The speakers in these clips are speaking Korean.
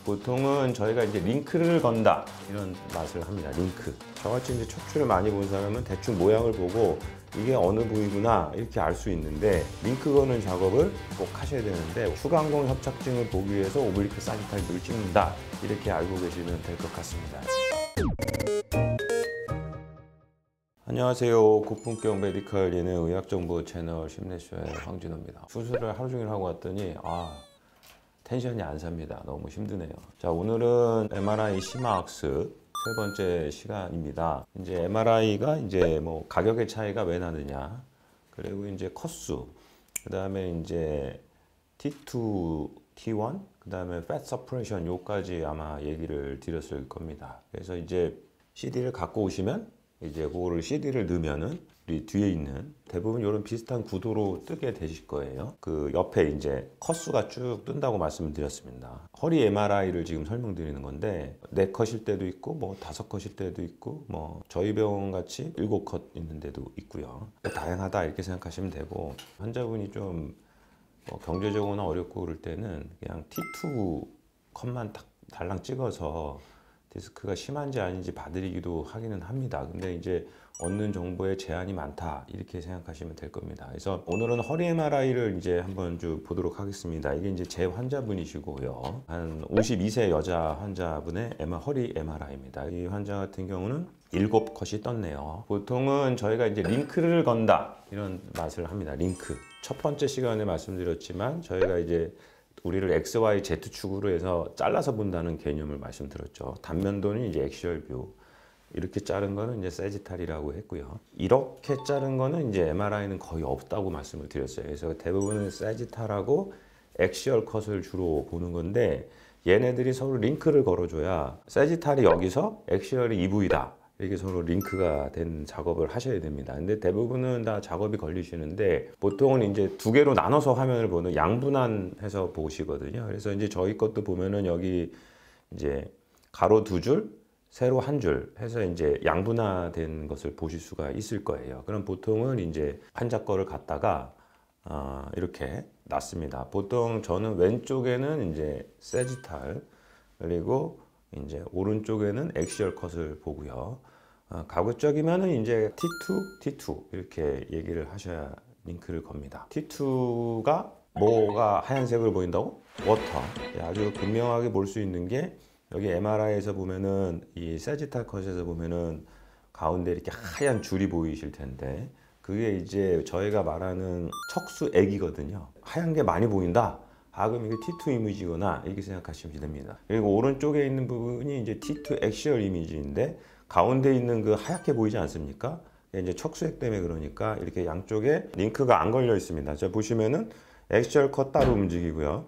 보통은 저희가 이제 링크를 건다 이런 맛을 합니다. 링크. 저같이 이제 척추를 많이 본 사람은 대충 모양을 보고 이게 어느 부위구나 이렇게 알 수 있는데, 링크 거는 작업을 꼭 하셔야 되는데, 후광동 협착증을 보기 위해서 오블리크 사지탈을 찍는다 이렇게 알고 계시면 될 것 같습니다. 안녕하세요. 고품격 메디컬 예능 의학정보 채널 심내쇼의 황진호입니다. 수술을 하루 종일 하고 왔더니 텐션이 안 삽니다. 너무 힘드네요. 자, 오늘은 MRI 심화학습 세 번째 시간입니다. 이제 MRI가 이제 뭐 가격의 차이가 왜 나느냐, 그리고 이제 컷수, 그 다음에 이제 T2, T1, 그 다음에 Fat Suppression 요까지 아마 얘기를 드렸을 겁니다. 그래서 이제 CD를 갖고 오시면 이제 그거를 CD를 넣으면은 우리 뒤에 있는 대부분 이런 비슷한 구도로 뜨게 되실 거예요. 그 옆에 이제 컷수가 쭉 뜬다고 말씀을 드렸습니다. 허리 MRI를 지금 설명드리는 건데, 4컷일 때도 있고 뭐 5컷일 때도 있고 뭐 저희 병원 같이 7컷 있는 데도 있고요. 다양하다 이렇게 생각하시면 되고, 환자분이 좀 뭐 경제적으로나 어렵고 그럴 때는 그냥 T2 컷만 딱 달랑 찍어서 디스크가 심한지 아닌지 봐드리기도 하기는 합니다. 근데 이제 얻는 정보에 제한이 많다 이렇게 생각하시면 될 겁니다. 그래서 오늘은 허리 MRI를 이제 한번 쭉 보도록 하겠습니다. 이게 이제 제 환자분이시고요. 한 52세 여자 환자분의 허리 MRI입니다. 이 환자 같은 경우는 7컷이 떴네요. 보통은 저희가 이제 링크를 건다 이런 맛을 합니다. 링크. 첫 번째 시간에 말씀드렸지만 저희가 이제 우리를 X, Y, Z축으로 해서 잘라서 본다는 개념을 말씀드렸죠. 단면도는 이제 엑시얼 뷰, 이렇게 자른 거는 이제 세지탈이라고 했고요. 이렇게 자른 거는 이제 MRI는 거의 없다고 말씀을 드렸어요. 그래서 대부분은 세지탈하고 엑시얼 컷을 주로 보는 건데, 얘네들이 서로 링크를 걸어줘야 세지탈이 여기서 엑시얼이 이 부위다 이렇게 서로 링크가 된 작업을 하셔야 됩니다. 근데 대부분은 다 작업이 걸리시는데, 보통은 이제 두 개로 나눠서 화면을 보는 양분한해서 보시거든요. 그래서 이제 저희 것도 보면은 여기 이제 가로 2줄, 세로 1줄 해서 이제 양분화된 것을 보실 수가 있을 거예요. 그럼 보통은 이제 환자 거를 갖다가 이렇게 놨습니다. 보통 저는 왼쪽에는 이제 세지탈, 그리고 이제 오른쪽에는 엑시얼 컷을 보고요. 가급적이면은 이제 T2 이렇게 얘기를 하셔야 링크를 겁니다. T2가 뭐가 하얀색으로 보인다고? 워터. 아주 분명하게 볼 수 있는 게, 여기 MRI에서 보면은 이 세지탈 컷에서 보면은 가운데 이렇게 하얀 줄이 보이실 텐데, 그게 이제 저희가 말하는 척수액이거든요. 하얀 게 많이 보인다. 그럼 이게 T2 이미지거나 이렇게 생각하시면 됩니다. 그리고 오른쪽에 있는 부분이 이제 T2 엑시얼 이미지인데, 가운데 있는 그 하얗게 보이지 않습니까? 이제 척수액 때문에 그러니까 이렇게 양쪽에 링크가 안 걸려 있습니다. 자, 보시면은 엑시얼 컷 따로 움직이고요.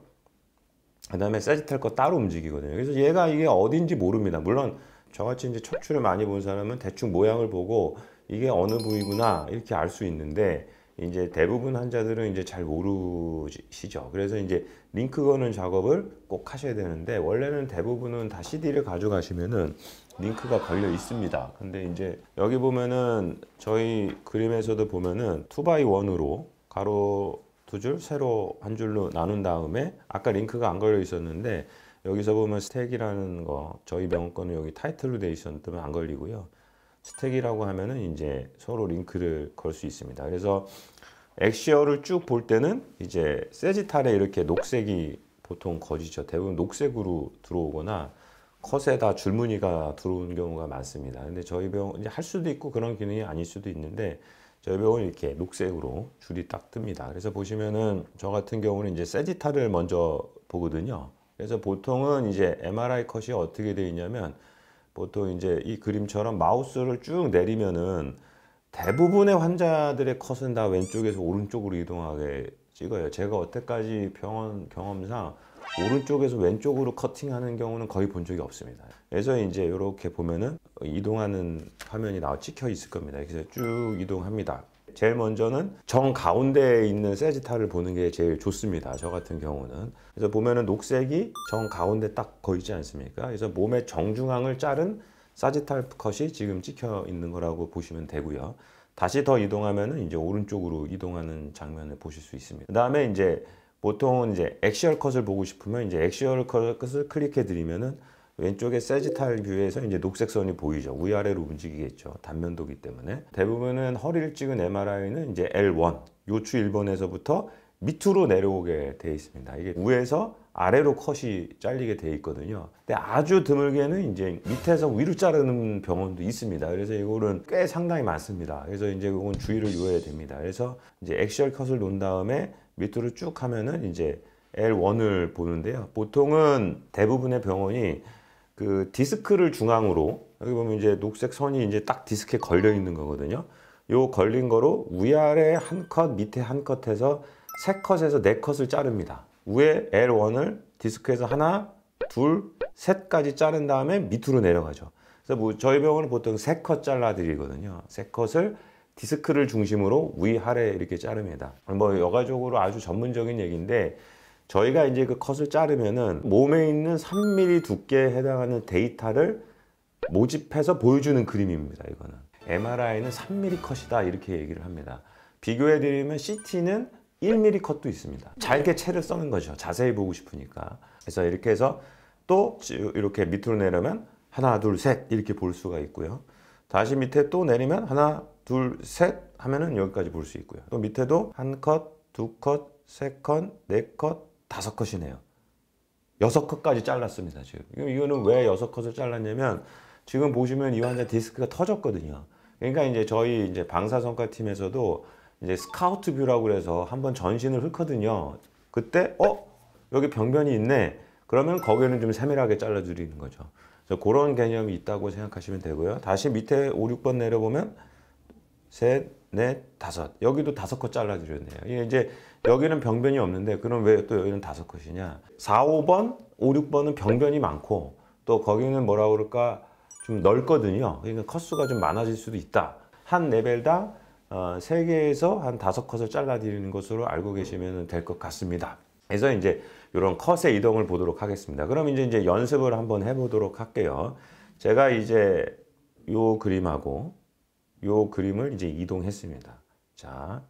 그 다음에 세지탈 컷 따로 움직이거든요. 그래서 얘가 이게 어딘지 모릅니다. 물론 저같이 이제 척추를 많이 본 사람은 대충 모양을 보고 이게 어느 부위구나 이렇게 알 수 있는데, 이제 대부분 환자들은 이제 잘 모르시죠. 그래서 이제 링크 거는 작업을 꼭 하셔야 되는데, 원래는 대부분은 다 CD를 가져가시면은 링크가 걸려 있습니다. 근데 이제 여기 보면은 저희 그림에서도 보면은 2x1으로 가로 2줄, 세로 1줄로 나눈 다음에, 아까 링크가 안 걸려 있었는데 여기서 보면 스택이라는 거, 저희 병원 거는 여기 타이틀로 되어 있었다면 안 걸리고요. 스택이라고 하면은 이제 서로 링크를 걸 수 있습니다. 그래서 엑시얼을 쭉 볼 때는 이제 세지탈에 이렇게 녹색이 보통 거지죠. 대부분 녹색으로 들어오거나 컷에다 줄무늬가 들어오는 경우가 많습니다. 근데 저희 병원 이제 할 수도 있고 그런 기능이 아닐 수도 있는데, 저희 병원은 이렇게 녹색으로 줄이 딱 뜹니다. 그래서 보시면은 저 같은 경우는 이제 세지탈을 먼저 보거든요. 그래서 보통은 이제 MRI 컷이 어떻게 되어 있냐면, 보통 이제 이 그림처럼 마우스를 쭉 내리면은 대부분의 환자들의 컷은 다 왼쪽에서 오른쪽으로 이동하게 찍어요. 제가 여태까지 병원 경험상 오른쪽에서 왼쪽으로 커팅하는 경우는 거의 본 적이 없습니다. 그래서 이제 이렇게 보면은 이동하는 화면이 찍혀 있을 겁니다. 그래서 쭉 이동합니다. 제일 먼저는 정 가운데에 있는 세지탈을 보는 게 제일 좋습니다. 저 같은 경우는. 그래서 보면은 녹색이 정 가운데 딱 거의 있지 않습니까? 그래서 몸의 정중앙을 자른 사지탈 컷이 지금 찍혀 있는 거라고 보시면 되고요. 다시 더 이동하면은 이제 오른쪽으로 이동하는 장면을 보실 수 있습니다. 그 다음에 이제 보통은 이제 엑시얼 컷을 보고 싶으면 이제 엑시얼 컷을 클릭해 드리면은 왼쪽에 세지탈 뷰에서 이제 녹색 선이 보이죠. 위아래로 움직이겠죠. 단면도기 때문에. 대부분은 허리를 찍은 MRI는 이제 L1, 요추 1번에서부터 밑으로 내려오게 되어 있습니다. 이게 위에서 아래로 컷이 잘리게 되어 있거든요. 근데 아주 드물게는 이제 밑에서 위로 자르는 병원도 있습니다. 그래서 이거는 꽤 상당히 많습니다. 그래서 이제 그건 주의를 요해야 됩니다. 그래서 이제 엑시얼 컷을 놓은 다음에 밑으로 쭉 하면은 이제 L1을 보는데요. 보통은 대부분의 병원이 그 디스크를 중앙으로, 여기 보면 이제 녹색 선이 이제 딱 디스크에 걸려 있는 거거든요. 요 걸린 거로 위아래 한 컷, 밑에 한 컷 해서 세 컷에서 네 컷을 자릅니다. 위에 L1을 디스크에서 하나, 둘, 셋까지 자른 다음에 밑으로 내려가죠. 그래서 뭐 저희 병원은 보통 세 컷 잘라 드리거든요. 세 컷을 디스크를 중심으로 위아래 이렇게 자릅니다. 뭐 여가적으로 아주 전문적인 얘기인데, 저희가 이제 그 컷을 자르면은 몸에 있는 3mm 두께에 해당하는 데이터를 모집해서 보여주는 그림입니다. 이거는 MRI는 3mm 컷이다 이렇게 얘기를 합니다. 비교해 드리면 CT는 1mm 컷도 있습니다. 잘게 채를 써는 거죠. 자세히 보고 싶으니까. 그래서 이렇게 해서 또 이렇게 밑으로 내려면 하나 둘 셋 이렇게 볼 수가 있고요. 다시 밑에 또 내리면 하나 둘 셋 하면은 여기까지 볼 수 있고요. 또 밑에도 한 컷, 두 컷, 세 컷, 네 컷, 다섯 컷이네요. 6컷까지 잘랐습니다. 지금 이거는 왜 6컷을 잘랐냐면, 지금 보시면 이 환자 디스크가 터졌거든요. 그러니까 이제 저희 이제 방사선과 팀에서도 이제 스카우트 뷰라고 그래서 한번 전신을 훑거든요. 그때 여기 병변이 있네. 그러면 거기는 좀 세밀하게 잘라드리는 거죠. 그래서 그런 개념이 있다고 생각하시면 되고요. 다시 밑에 5, 6번 내려보면 셋, 넷, 다섯. 여기도 5컷 잘라드렸네요. 이게 이제 여기는 병변이 없는데 그럼 왜 또 여기는 5컷이냐? 4, 5번, 5, 6번은 병변이 많고 또 거기는 뭐라 그럴까 좀 넓거든요. 그러니까 컷수가 좀 많아질 수도 있다. 한 레벨당 3개에서 한 5컷을 잘라드리는 것으로 알고 계시면 될 것 같습니다. 그래서 이제 이런 컷의 이동을 보도록 하겠습니다. 그럼 이제 연습을 한번 해보도록 할게요. 제가 이제 요 그림하고 요 그림을 이제 이동했습니다. 자,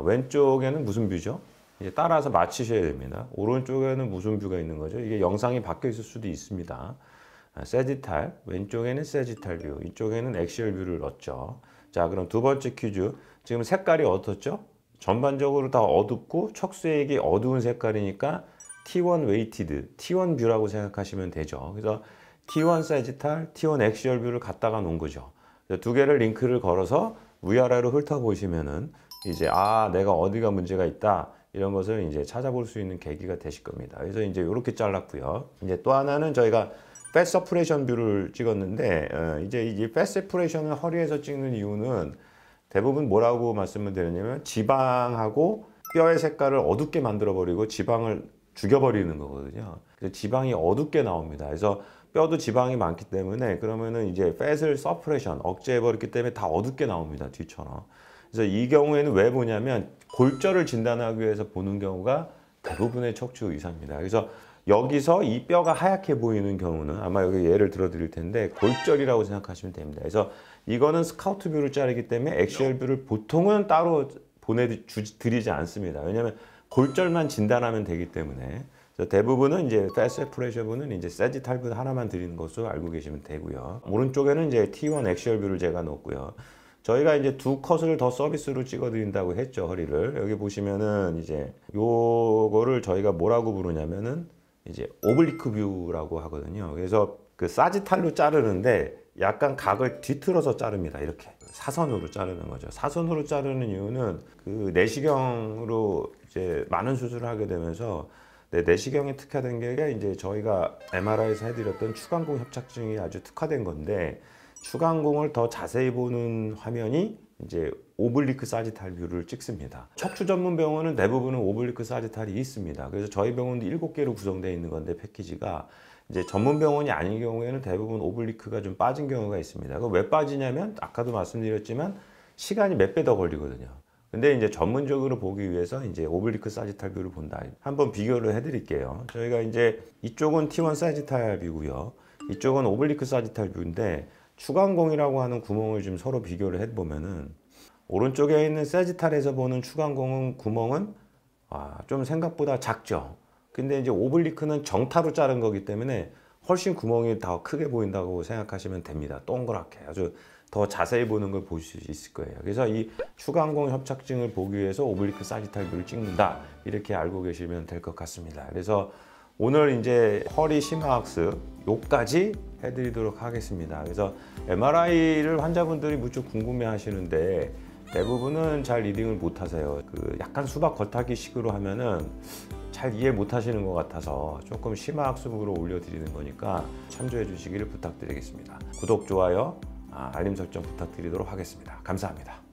왼쪽에는 무슨 뷰죠? 이제 따라서 맞추셔야 됩니다. 오른쪽에는 무슨 뷰가 있는 거죠? 이게 영상이 바뀌어 있을 수도 있습니다. 세지탈, 왼쪽에는 세지탈 뷰, 이쪽에는 엑시얼 뷰를 넣었죠. 자, 그럼 두 번째 퀴즈. 지금 색깔이 어떻죠? 전반적으로 다 어둡고 척수액이 어두운 색깔이니까 T1 웨이티드, T1 뷰라고 생각하시면 되죠. 그래서 T1 세지탈, T1 엑시얼 뷰를 갖다가 놓은 거죠. 두 개를 링크를 걸어서 위아래로 훑어보시면은 이제 내가 어디가 문제가 있다 이런 것을 이제 찾아볼 수 있는 계기가 되실 겁니다. 그래서 이제 이렇게 잘랐고요. 이제 또 하나는 저희가 팻 서프레션 뷰를 찍었는데 이제 이 팻 서프레션을 허리에서 찍는 이유는 대부분 뭐라고 말씀을 드렸냐면 지방하고 뼈의 색깔을 어둡게 만들어 버리고 지방을 죽여버리는 거거든요. 그래서 지방이 어둡게 나옵니다. 그래서 뼈도 지방이 많기 때문에 그러면은 이제 팻을 서프레션 억제해 버렸기 때문에 다 어둡게 나옵니다. 뒤처럼. 그래서 이 경우에는 왜 보냐면 골절을 진단하기 위해서 보는 경우가 대부분의 척추 의사입니다. 그래서 여기서 이 뼈가 하얗게 보이는 경우는 아마 여기 예를 들어 드릴 텐데 골절이라고 생각하시면 됩니다. 그래서 이거는 스카우트 뷰를 자르기 때문에 엑시얼 뷰를 보통은 따로 보내드리지 않습니다. 왜냐하면 골절만 진단하면 되기 때문에. 대부분은 이제 팻 세퍼레이션 뷰는 이제 세지탈 뷰 하나만 드리는 것으로 알고 계시면 되고요. 오른쪽에는 이제 T1 엑시얼 뷰를 제가 넣었고요. 저희가 이제 두 컷을 더 서비스로 찍어 드린다고 했죠, 허리를. 여기 보시면은 이제 요거를 저희가 뭐라고 부르냐면은 이제 오블리크 뷰라고 하거든요. 그래서 그 사지탈로 자르는데 약간 각을 뒤틀어서 자릅니다. 이렇게 사선으로 자르는 거죠. 사선으로 자르는 이유는 그 내시경으로 이제 많은 수술을 하게 되면서 내시경에 특화된 게 이제 저희가 MRI에서 해드렸던 추간공 협착증이 아주 특화된 건데, 추간공을 더 자세히 보는 화면이 이제 오블리크 사지탈 뷰를 찍습니다. 척추 전문 병원은 대부분은 오블리크 사지탈이 있습니다. 그래서 저희 병원도 7개로 구성되어 있는 건데 패키지가 이제 전문 병원이 아닌 경우에는 대부분 오블리크가 좀 빠진 경우가 있습니다. 왜 빠지냐면 아까도 말씀드렸지만 시간이 몇 배 더 걸리거든요. 근데 이제 전문적으로 보기 위해서 이제 오블리크 사지탈 뷰를 본다. 한번 비교를 해드릴게요. 저희가 이제 이쪽은 T1 사지탈 뷰고요. 이쪽은 오블리크 사지탈 뷰인데 추간공이라고 하는 구멍을 좀 서로 비교를 해보면은 오른쪽에 있는 사지탈에서 보는 추간공은 구멍은 좀 생각보다 작죠. 근데 이제 오블리크는 정타로 자른 거기 때문에 훨씬 구멍이 더 크게 보인다고 생각하시면 됩니다. 동그랗게 아주 더 자세히 보는 걸 볼 수 있을 거예요. 그래서 이 추간공 협착증을 보기 위해서 오블리크 사지탈 뷰를 찍는다, 이렇게 알고 계시면 될 것 같습니다. 그래서 오늘 이제 허리 심화학습 요까지 해드리도록 하겠습니다. 그래서 MRI를 환자분들이 무척 궁금해 하시는데 대부분은 잘 리딩을 못 하세요. 약간 수박 겉핥기 식으로 하면은 잘 이해 못 하시는 것 같아서 조금 심화학습으로 올려드리는 거니까 참조해 주시기를 부탁드리겠습니다. 구독, 좋아요, 알림 설정 부탁드리도록 하겠습니다. 감사합니다.